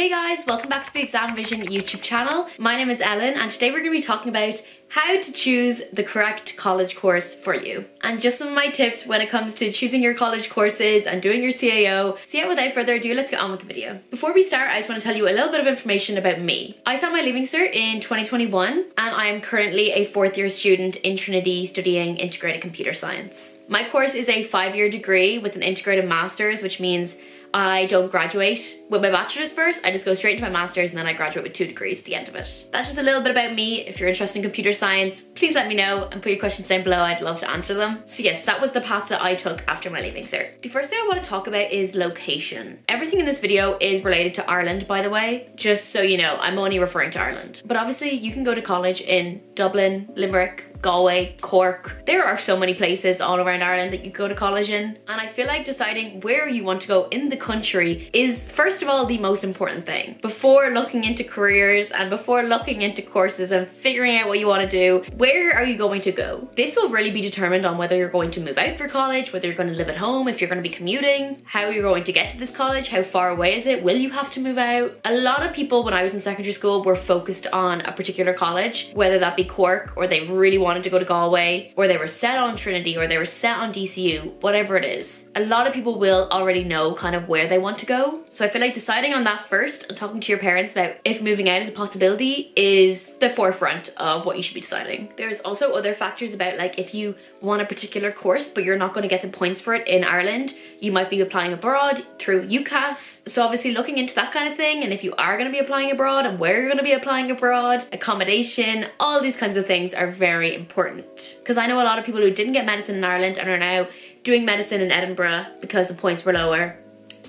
Hey guys, welcome back to the Exam Vision YouTube channel. My name is Ellen and today we're going to be talking about how to choose the correct college course for you. And just some of my tips when it comes to choosing your college courses and doing your CAO. So yeah, without further ado, let's get on with the video. Before we start, I just want to tell you a little bit of information about me. I sat my Leaving Cert in 2021 and I am currently a fourth year student in Trinity studying integrated computer science. My course is a 5-year degree with an integrated master's, which means I don't graduate with my bachelor's first, I just go straight into my master's and then I graduate with 2 degrees at the end of it. That's just a little bit about me. If you're interested in computer science, please let me know and put your questions down below. I'd love to answer them. So yes, that was the path that I took after my Leaving Cert. The first thing I want to talk about is location. Everything in this video is related to Ireland, by the way, just so you know, I'm only referring to Ireland. But obviously you can go to college in Dublin, Limerick, Galway, Cork. There are so many places all around Ireland that you go to college in, and I feel like deciding where you want to go in the country is first of all the most important thing. Before looking into careers and before looking into courses and figuring out what you want to do, where are you going to go? This will really be determined on whether you're going to move out for college, whether you're going to live at home, if you're going to be commuting, how you're going to get to this college, how far away is it, will you have to move out? A lot of people when I was in secondary school were focused on a particular college, whether that be Cork or they really wanted to go to Galway, or they were set on Trinity, or they were set on DCU, whatever it is. A lot of people will already know kind of where they want to go. So I feel like deciding on that first and talking to your parents about if moving out is a possibility is the forefront of what you should be deciding. There's also other factors about like if you want a particular course but you're not going to get the points for it in Ireland, you might be applying abroad through UCAS. So obviously looking into that kind of thing, and if you are going to be applying abroad and where you're going to be applying abroad, accommodation, all these kinds of things are very important. Because I know a lot of people who didn't get medicine in Ireland and are now doing medicine in Edinburgh because the points were lower.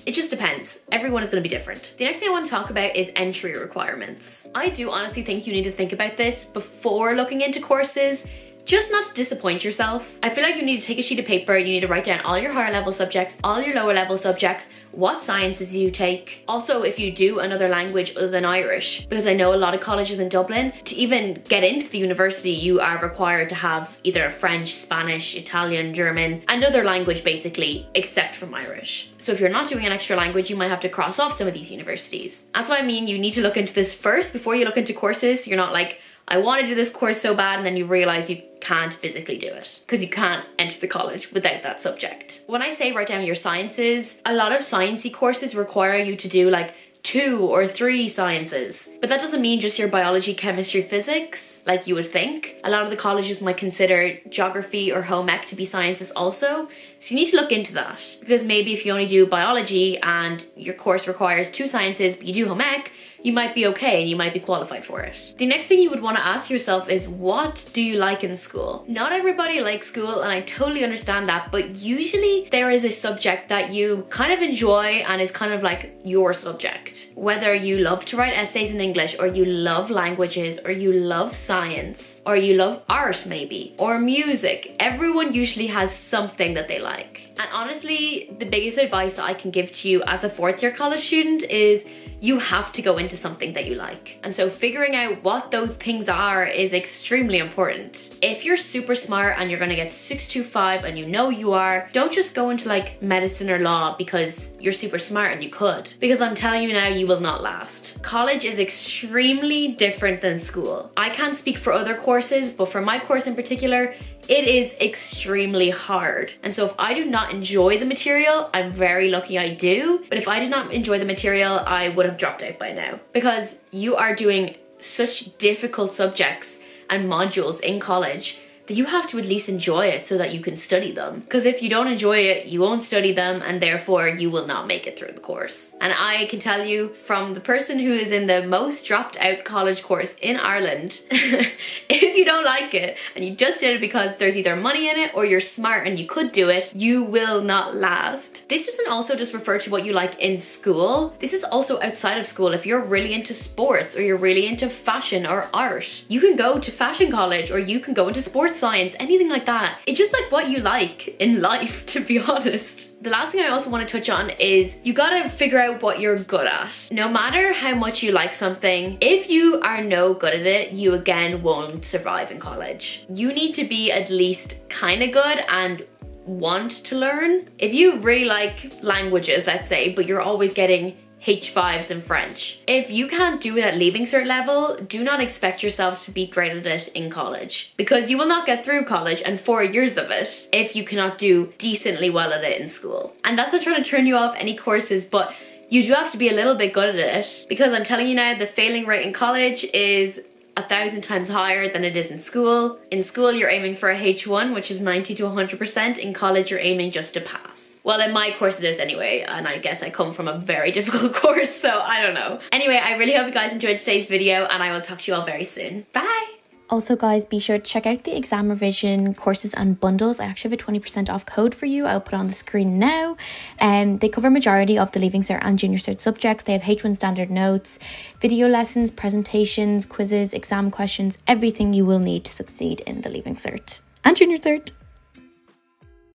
It just depends. Everyone is going to be different. The next thing I want to talk about is entry requirements. I do honestly think you need to think about this before looking into courses, just not to disappoint yourself. I feel like you need to take a sheet of paper, you need to write down all your higher level subjects, all your lower level subjects, what sciences you take. Also, if you do another language other than Irish, because I know a lot of colleges in Dublin, to even get into the university, you are required to have either French, Spanish, Italian, German, another language basically, except from Irish. So if you're not doing an extra language, you might have to cross off some of these universities. That's what I mean, you need to look into this first before you look into courses. You're not like, I want to do this course so bad, and then you realize you can't physically do it because you can't enter the college without that subject. When I say write down your sciences, a lot of sciencey courses require you to do like 2 or 3 sciences, but that doesn't mean just your biology, chemistry, physics like you would think. A lot of the colleges might consider geography or home ec to be sciences also, so you need to look into that, because maybe if you only do biology and your course requires 2 sciences but you do home ec, you might be okay and you might be qualified for it. The next thing you would want to ask yourself is, what do you like in school? Not everybody likes school, and I totally understand that, but usually there is a subject that you kind of enjoy and is kind of like your subject. Whether you love to write essays in English, or you love languages, or you love science, or you love art maybe, or music, everyone usually has something that they like. And honestly, the biggest advice that I can give to you as a 4th year college student is you have to go into something that you like. And so figuring out what those things are is extremely important. If you're super smart and you're gonna get 625 and you know you are, don't just go into like medicine or law because you're super smart and you could. Because I'm telling you now, you will not last. College is extremely different than school. I can't speak for other courses, but for my course in particular, it is extremely hard. And so if I do not enjoy the material, I'm very lucky I do, but if I did not enjoy the material, I would have dropped out by now. Because you are doing such difficult subjects and modules in college that you have to at least enjoy it so that you can study them. Because if you don't enjoy it, you won't study them, and therefore you will not make it through the course. And I can tell you from the person who is in the most dropped out college course in Ireland, if you don't like it and you just did it because there's either money in it or you're smart and you could do it, you will not last. This doesn't also just refer to what you like in school. This is also outside of school. If you're really into sports, or you're really into fashion or art, you can go to fashion college, or you can go into sports science, anything like that. It's just like what you like in life, to be honest. The last thing I also want to touch on is you gotta figure out what you're good at. No matter how much you like something, if you are no good at it, you again won't survive in college. You need to be at least kind of good and want to learn. If you really like languages, let's say, but you're always getting H5s in French. If you can't do it at Leaving Cert level, do not expect yourself to be great at it in college, because you will not get through college and 4 years of it if you cannot do decently well at it in school. And that's not trying to turn you off any courses, but you do have to be a little bit good at it, because I'm telling you now, the failing rate in college is 1,000 times higher than it is in school. In school, you're aiming for a H1, which is 90 to 100%. In college, you're aiming just to pass. Well, in my course it is anyway, and I guess I come from a very difficult course, so I don't know. Anyway, I really hope you guys enjoyed today's video, and I will talk to you all very soon. Bye! Also guys, be sure to check out the exam revision courses and bundles. I actually have a 20% off code for you. I'll put it on the screen now. They cover majority of the Leaving Cert and Junior Cert subjects. They have H1 standard notes, video lessons, presentations, quizzes, exam questions, everything you will need to succeed in the Leaving Cert and Junior Cert.